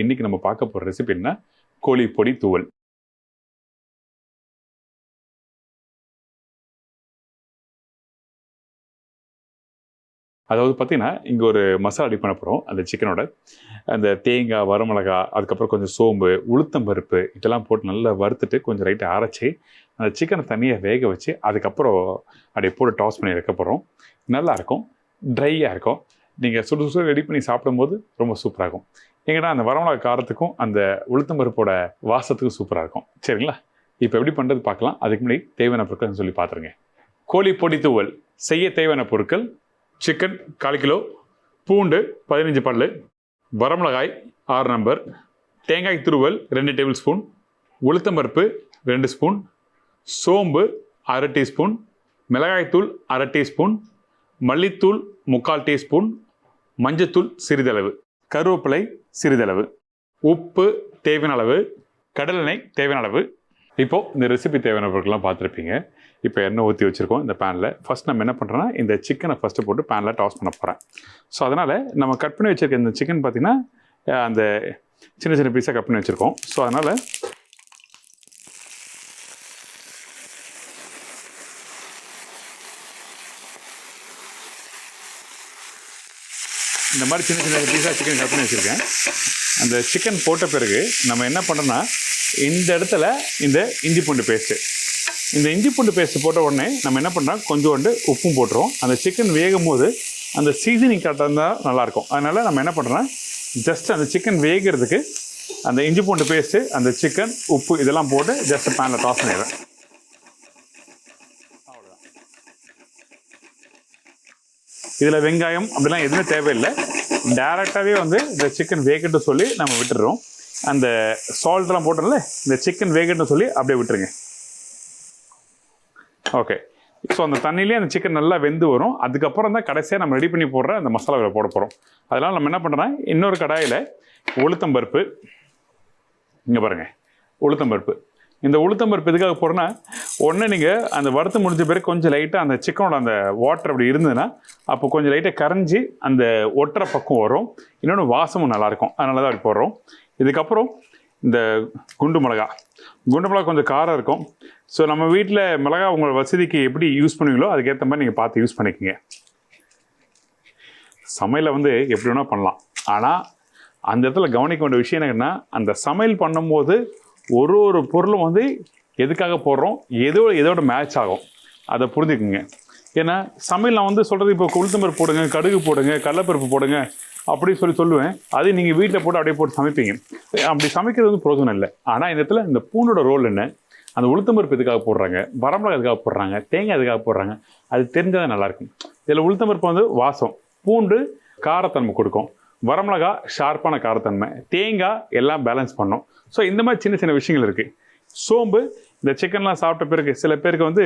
இன்னைக்கு நம்ம பார்க்க போகிற ரெசிபி என்ன, கோழி பொடி தூவல். அதாவது பார்த்தீங்கன்னா இங்கே ஒரு மசாலா ரெடி பண்ண போகிறோம். அந்த சிக்கனோட அந்த தேங்காய், வரமிளகா, அதுக்கப்புறம் கொஞ்சம் சோம்பு, உளுத்தம்பருப்பு இதெல்லாம் போட்டு நல்லா வறுத்துட்டு கொஞ்சம் லைட்டாக அரைச்சி அந்த சிக்கனை தனியாக வேக வச்சு அதுக்கப்புறம் அப்படியே போட்டு டாஸ் பண்ணி வைக்க போகிறோம். நல்லாயிருக்கும், ட்ரையாக இருக்கும். நீங்கள் சுடு சுடு ரெடி பண்ணி சாப்பிடும்போது ரொம்ப சூப்பராக இருக்கும். எங்கன்னா அந்த வரமிளகா காரத்துக்கும் அந்த உளுத்தம்பருப்போட வாசத்துக்கும் சூப்பராக இருக்கும். சரிங்களா? இப்போ எப்படி பண்ணுறது பார்க்கலாம். அதுக்கு முன்னாடி தேவையான பொருட்கள் சொல்லி பார்த்துருங்க. கோழி பொடி தூவல் செய்ய தேவையான பொருட்கள்: சிக்கன் 1/4 கிலோ, பூண்டு 15 பல்லு, வரமிளகாய் 6 நம்பர், தேங்காய் துருவல் 2 டேபிள் ஸ்பூன், உளுத்தம்பருப்பு 2 ஸ்பூன், சோம்பு 1/2 டீஸ்பூன், மிளகாய்த்தூள் 1/2 டீஸ்பூன், மல்லித்தூள் 3/4 டீஸ்பூன், மஞ்சத்தூள் சிறிதளவு, கருவேப்பிலை சிறிதளவு, உப்பு தேவையான அளவு, கடலெண்ணெய் தேவையான அளவு. இப்போது இந்த ரெசிபி தேவையான பொருட்கள்லாம் பார்த்துருப்பீங்க. இப்போ எண்ணெய் ஊற்றி வச்சுருக்கோம் இந்த பேனில். ஃபஸ்ட் நம்ம என்ன பண்ணுறோன்னா இந்த சிக்கனை ஃபஸ்ட்டு போட்டு பேனில் டாஸ் பண்ண போகிறேன். ஸோ அதனால் நம்ம கட் பண்ணி வச்சுருக்க இந்த சிக்கன் பார்த்திங்கன்னா அந்த சின்ன சின்ன பீஸாக கட் பண்ணி வச்சுருக்கோம். ஸோ அதனால் இந்த மாதிரி சின்ன சின்ன பீஸாக சிக்கன் கட் பண்ணி வச்சுருக்கேன். அந்த சிக்கன் போட்ட பிறகு நம்ம என்ன பண்ணுறோன்னா இந்த இடத்துல இந்த இஞ்சி பூண்டு பேஸ்ட்டு, இந்த இஞ்சி பூண்டு பேஸ்ட்டு போட்ட உடனே நம்ம என்ன பண்ணுறோம், கொஞ்சோண்டு உப்பும் போட்டுருவோம். அந்த சிக்கன் வேகும் போது அந்த சீசனிங் கரெக்டாக இருந்தால் நல்லாயிருக்கும். அதனால் நம்ம என்ன பண்ணுறோன்னா ஜஸ்ட் அந்த சிக்கன் வேகிறதுக்கு அந்த இஞ்சி பூண்டு பேஸ்ட்டு, அந்த சிக்கன், உப்பு இதெல்லாம் போட்டு ஜஸ்ட் பேனில் டாஸ் பண்ணிடுறேன். அவ்வளோதான். இதில் வெங்காயம் அப்படிலாம் எதுவுமே தேவையில்லை. டேரெக்டாகவே வந்து இந்த சிக்கன் வேகட்டும் சொல்லி நம்ம விட்டுடுறோம். அந்த சால்ட்லாம் போட்டோம்ல, இந்த சிக்கன் வேகட்டும் சொல்லி அப்படியே விட்டுருங்க. ஓகே. ஸோ அந்த தண்ணியிலே அந்த சிக்கன் நல்லா வெந்து வரும். அதுக்கப்புறம் தான் கடைசியாக நம்ம ரெடி பண்ணி போடுற அந்த மசாலாவில் போட போகிறோம். அதனால் நம்ம என்ன பண்ணுறோன்னா இன்னொரு கடாயில் உளுத்தம்பருப்பு, இங்கே பாருங்கள் உளுத்தம்பருப்பு. இந்த உளுத்தம்பருப்பு எதுக்காக போடுறோன்னா, ஒன்று நீங்கள் அந்த வறுத்து முடிஞ்ச பிறகு கொஞ்சம் லைட்டாக அந்த சிக்கனோட அந்த வாட்டர் அப்படி இருந்ததுன்னா அப்போ கொஞ்சம் லைட்டாக கரைஞ்சி அந்த ஒட்டுற பக்கம் வரும். இன்னொன்று வாசமும் நல்லாயிருக்கும். அதனால தான் அப்படி போடுறோம். இதுக்கப்புறம் இந்த குண்டு மிளகா கொஞ்சம் காரம் இருக்கும். ஸோ நம்ம வீட்டில் மிளகா உங்கள் வசதிக்கு எப்படி யூஸ் பண்ணுவீங்களோ அதுக்கேற்ற மாதிரி நீங்கள் பார்த்து யூஸ் பண்ணிக்கோங்க. சமையலை வந்து எப்படி வேணால் பண்ணலாம். ஆனால் அந்த இடத்துல கவனிக்க வேண்டிய விஷயம் என்னன்னா, அந்த சமையல் பண்ணும்போது ஒரு ஒரு பொருளும் வந்து எதுக்காக போடுறோம், எதோட மேட்ச் ஆகும் அதை புரிஞ்சுக்குங்க. ஏன்னா சமையல் நான் வந்து சொல்கிறது, இப்போ உளுத்தம்பருப்பு போடுங்க, கடுகு போடுங்க, கடலைப்பருப்பு போடுங்க அப்படி சொல்லுவேன். அது நீங்கள் வீட்டில் போட்டு அப்படியே போட்டு சமைப்பீங்க. அப்படி சமைக்கிறது வந்து பிரோஜனம் இல்லை. ஆனால் இந்த இடத்துல இந்த பூண்டோட ரோல் என்ன, அந்த உளுத்தம்பருப்பு எதுக்காக போடுறாங்க, வரமிளகா எதுக்காக போடுறாங்க, தேங்காய் எதுக்காக போடுறாங்க, அது தெரிஞ்சால் நல்லாயிருக்கும். இதில் உளுத்தம்பருப்பு வந்து வாசம், பூண்டு காரத்தன்மை கொடுக்கும், வரமிளகா ஷார்ப்பான காரத்தன்மை, தேங்காய் எல்லாம் பேலன்ஸ் பண்ணும். ஸோ இந்த மாதிரி சின்ன சின்ன விஷயங்கள் இருக்குது. சோம்பு இந்த சிக்கன்லாம் சாப்பிட்ட பிறகு சில பேருக்கு வந்து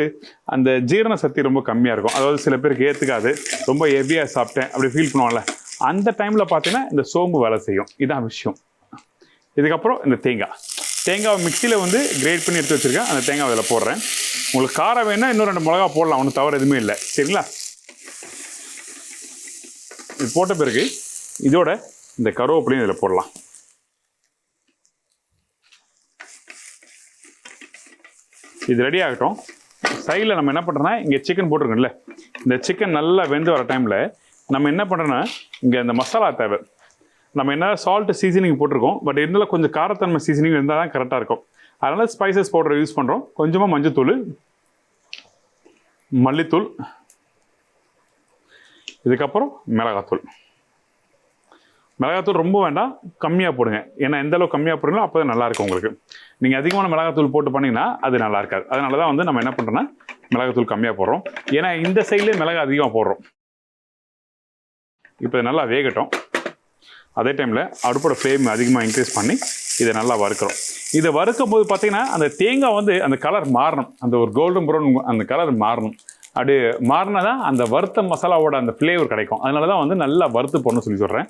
அந்த ஜீரண சக்தி ரொம்ப கம்மியாக இருக்கும். அதாவது சில பேருக்கு ஏற்றுக்காது, ரொம்ப ஹெவியாக சாப்பிட்டேன் அப்படி ஃபீல் பண்ணுவாங்கல்ல, அந்த டைமில் பார்த்தீங்கன்னா இந்த சோம்பு வேலை செய்யும். இதான் விஷயம். இதுக்கப்புறம் இந்த தேங்காவை மிக்சியில் வந்து கிரேட் பண்ணி எடுத்து வச்சுருக்கேன். அந்த தேங்காய் இதில் போடுறேன். உங்களுக்கு காரம் வேணால் இன்னும் 2 மிளகா போடலாம், ஒன்றும் தவறு எதுவுமே இல்லை. சரிங்களா? இது போட்ட பிறகு இதோட இந்த கருவேப்பிலையும் இதில் போடலாம். இது ரெடி ஆகட்டும். சைடில் நம்ம என்ன பண்ணுறோன்னா, இங்கே சிக்கன் போட்டிருக்கோம்ல, இந்த சிக்கன் நல்லா வெந்து வர டைமில் நம்ம என்ன பண்ணுறோன்னா இங்கே இந்த மசாலா தேவை. நம்ம என்ன சால்ட்டு சீசனிங் போட்டிருக்கோம், பட் இருந்தாலும் கொஞ்சம் காரத்தன்மை சீசனிங் இருந்தால் தான் கரெக்டாக இருக்கும். அதனால் ஸ்பைசஸ் பவுடர் யூஸ் பண்ணுறோம். கொஞ்சமாக மஞ்சத்தூள், மல்லித்தூள், இதுக்கப்புறம் மிளகாத்தூள் ரொம்ப வேண்டாம், கம்மியாக போடுங்க. ஏன்னா எந்த அளவுக்கு கம்மியாக போடுறீங்களோ அப்போ தான் நல்லாயிருக்கும் உங்களுக்கு. நீங்கள் அதிகமான மிளகாத்தூள் போட்டு பண்ணிங்கன்னா அது நல்லா இருக்காது. அதனால தான் வந்து நம்ம என்ன பண்ணுறோன்னா மிளகாத்தூள் கம்மியாக போடுறோம். ஏன்னா இந்த சைட்லேயே மிளகா அதிகமாக போடுறோம். இப்போ நல்லா வேகட்டும். அதே டைமில் அடுப்போட ஃப்ளேம் அதிகமாக இன்க்ரீஸ் பண்ணி இதை நல்லா வறுக்கிறோம். இதை வறுக்கும் போது பார்த்தீங்கன்னா அந்த தேங்காய் வந்து அந்த கலர் மாறணும், அந்த ஒரு கோல்டன் ப்ரௌன் அந்த கலர் மாறணும். அப்படி மாறினா தான் அந்த வறுத்த மசாலாவோட அந்த ஃப்ளேவர் கிடைக்கும். அதனால தான் வந்து நல்லா வறுத்து போடணும்னு சொல்லி சொல்கிறேன்.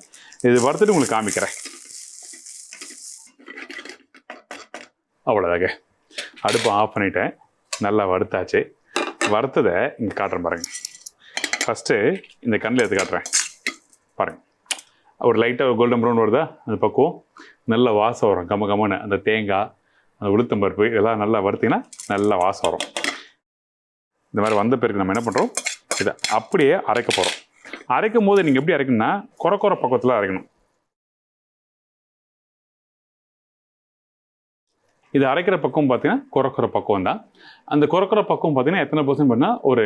இது வறுத்துட்டு உங்களுக்கு காமிக்கிறேன். அவ்வளோதாங்க. அடுப்பை ஆஃப் பண்ணிவிட்டேன். நல்லா வறுத்தாச்சு. வறுத்ததை இங்கே காட்டுறேன் பாருங்கள். ஃபஸ்ட்டு இந்த கண்ணில் எடுத்து காட்டுறேன் பாருங்கள். ஒரு லைட்டாக கோல்டன் ப்ரௌன் வருதா, அந்த பக்குவம். நல்ல வாசம் வரும். கமகமன்னு அந்த தேங்காய், அந்த உளுத்தம்பருப்பு இதெல்லாம் நல்லா வறுத்தீங்கன்னா நல்ல வாசம் வரும். இந்த மாதிரி வந்த பிறகு நம்ம என்ன பண்ணுறோம், இதை அப்படியே அரைக்க போகிறோம். அரைக்கும் போது நீங்கள் எப்படி அரைக்கணும்னா கொர பக்கத்தில் அரைக்கணும். இது அரைக்கிற பக்கம் பார்த்தீங்கன்னா கொர பக்குவம் தான். அந்த கொர பக்குவம் பார்த்தீங்கன்னா எத்தனை பர்சன்ட் பண்ணால் ஒரு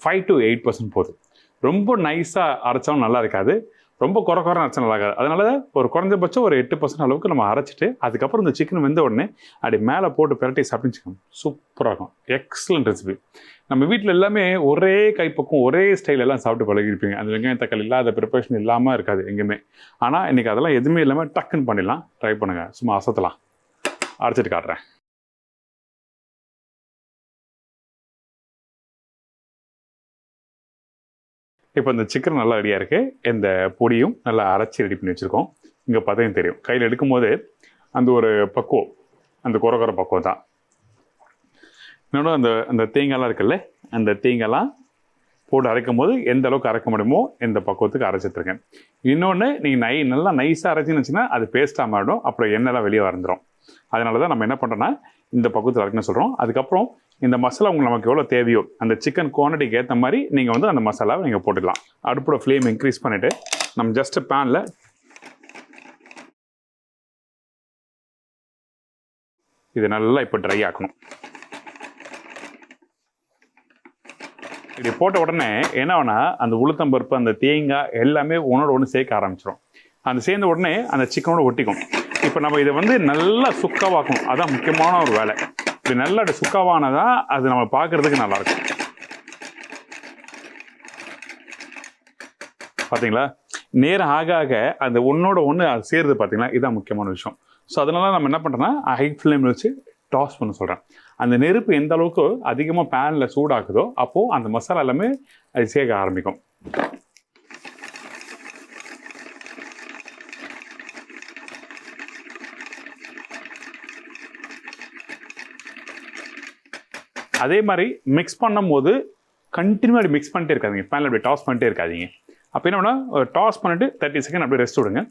5 to 8% போதும். ரொம்ப நைஸாக அரைச்சாலும் நல்லா இருக்காது, ரொம்ப குறை அரைச்சா நல்லா இருக்காது. அதனால ஒரு குறைஞ்சபட்சம் ஒரு 8% அளவுக்கு நம்ம அரைச்சிட்டு அதுக்கப்புறம் இந்த சிக்கன் வெந்த உடனே அப்படி மேலே போட்டு பிரட்டி சாப்பிட்டுச்சுக்கோங்க, சூப்பராக இருக்கும். Excellent recipe. நம்ம வீட்டில் எல்லாமே ஒரே கைப்பக்கம் ஒரே ஸ்டைல் எல்லாம் சாப்பிட்டு பழகிருப்பீங்க. அந்த வெங்காயம் தக்காளி இல்லாத ப்ரிப்பரேஷன் இல்லாமல் இருக்காது எங்கேயுமே. ஆனால் இன்றைக்கி அதெல்லாம் எதுவுமே இல்லாமல் டக்குன்னு பண்ணிடலாம். ட்ரை பண்ணுங்கள், சும்மா அசத்தலாம். அரைச்சிட்டு காட்டுறேன். இப்போ இந்த சிக்கன் நல்லா ரெடியாக இருக்குது. இந்த பொடியும் நல்லா அரைச்சி ரெடி பண்ணி வச்சுருக்கோம். இங்கே பார்த்தீங்கன்னா தெரியும், கையில் எடுக்கும்போது அந்த ஒரு பக்குவம், அந்த குறை பக்குவம் தான். இன்னொன்று அந்த தேங்காய்லாம் இருக்குல்ல, அந்த தேங்காய்லாம் போட்டு அரைக்கும் போது எந்த அளவுக்கு அரைக்க முடியுமோ இந்த பக்குவத்துக்கு அரைச்சிட்ருக்கேன். இன்னொன்று நீங்கள் நல்லா நைஸாக அரைச்சின்னு வச்சுன்னா அது பேஸ்ட்டாக மாறிடும், அப்புறம் எண்ணெய்லாம் வெளியே வந்துடும். அதனால தான் நம்ம என்ன பண்ணுறோன்னா இந்த பக்குவத்தில் அரைக்கணும்னு சொல்கிறோம். அதுக்கப்புறம் இந்த மசாலா உங்களுக்கு நமக்கு எவ்வளோ தேவையோ அந்த சிக்கன் குவான்டிட்டிக்கு ஏற்ற மாதிரி நீங்கள் வந்து அந்த மசாலாவை நீங்கள் போட்டுக்கலாம். அடுப்போட ஃப்ளேம் இன்க்ரீஸ் பண்ணிவிட்டு நம்ம ஜஸ்ட்டு பேனில் இது நல்லா இப்போ ட்ரை ஆக்கணும். இப்படி போட்ட உடனே என்ன ஆகுனா அந்த உளுத்தம்பருப்பு, அந்த தேங்காய் எல்லாமே ஒன்றோட ஒன்று சேர்க்க ஆரம்பிச்சிடும். அந்த சேர்ந்த உடனே அந்த சிக்கனோட ஒட்டிக்கும். இப்போ நம்ம இதை வந்து நல்லா சுக்காவாக்கணும், அதான் முக்கியமான ஒரு வேலை. இப்படி நல்லா சுக்காவானதான் அது நம்ம பார்க்குறதுக்கு நல்லாயிருக்கும். பார்த்தீங்களா, நேரம் ஆக ஆக அந்த ஒன்றோட ஒன்று அது சேருது. பார்த்தீங்களா, இதுதான் முக்கியமான விஷயம். ஸோ அதனால நம்ம என்ன பண்ணுறோன்னா ஹை ஃப்ளேமில் வச்சு டாஸ் பண்ண சொல்கிறேன். அந்த நெருப்பு எந்த அளவுக்கு அதிகமாக பேனில் சூடாக்குதோ அப்போது அந்த மசாலா எல்லாமே அது சேர்க்க ஆரம்பிக்கும். அதே மாதிரி மிக்ஸ் பண்ணும்போது கண்டினியூவாக அப்படி மிக்ஸ் பண்ணிட்டே இருக்காதிங்க, பேனில் அப்படி டாஸ் பண்ணிட்டே இருக்காதிங்க. அப்போ என்ன பண்ணால் டாஸ் பண்ணிவிட்டு 30 செகண்ட் அப்படியே ரெஸ்ட் விடுங்க,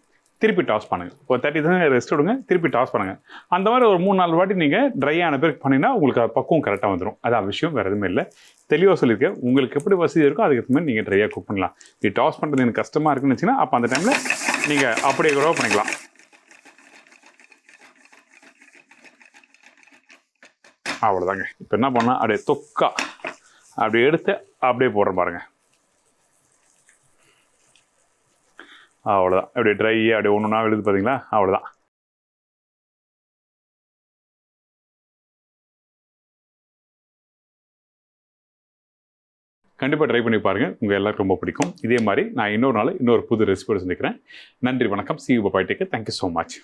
திருப்பி டாஸ் பண்ணுங்கள். ஒரு 30 செகண்ட் ரெஸ்ட் விடுங்க, திருப்பி டாஸ் பண்ணுங்கள். அந்த மாதிரி ஒரு 3-4 வாட்டி நீங்கள் ட்ரை ஆன பிறகு பண்ணிங்கன்னா உங்களுக்கு பக்குவம் கரெக்டாக வந்துடும். அதான் விஷயம், வேறு எதுவுமே இல்லை. தெளிவாக சொல்லியிருக்கேன். உங்களுக்கு எப்படி வசதி இருக்கோ அதுக்கு மாதிரி நீங்கள் ட்ரையாக குக் பண்ணலாம். இது டாஸ் பண்ணுறது எனக்கு கஷ்டமாக இருக்குன்னு வச்சுன்னா அப்போ அந்த டைமில் நீங்கள் அப்படியே கூட பண்ணிக்கலாம். அவ்வளோதாங்க. இப்போ என்ன பண்ணால் அப்படியே தொக்கா அப்படி எடுத்து அப்படியே போடுற பாருங்க. அவ்வளோதான். அப்படியே ட்ரையாக அப்படியே ஒன்றுனா எழுது பார்த்தீங்களா, அவ்வளோதான். கண்டிப்பாக ட்ரை பண்ணி பாருங்கள், உங்கள் எல்லாருக்கும் ரொம்ப பிடிக்கும். இதே மாதிரி நான் இன்னொரு நாள் இன்னொரு புது ரெசிபியோடு சந்திக்கிறேன். நன்றி, வணக்கம். See you, bye-bye, take care. Thank you so much.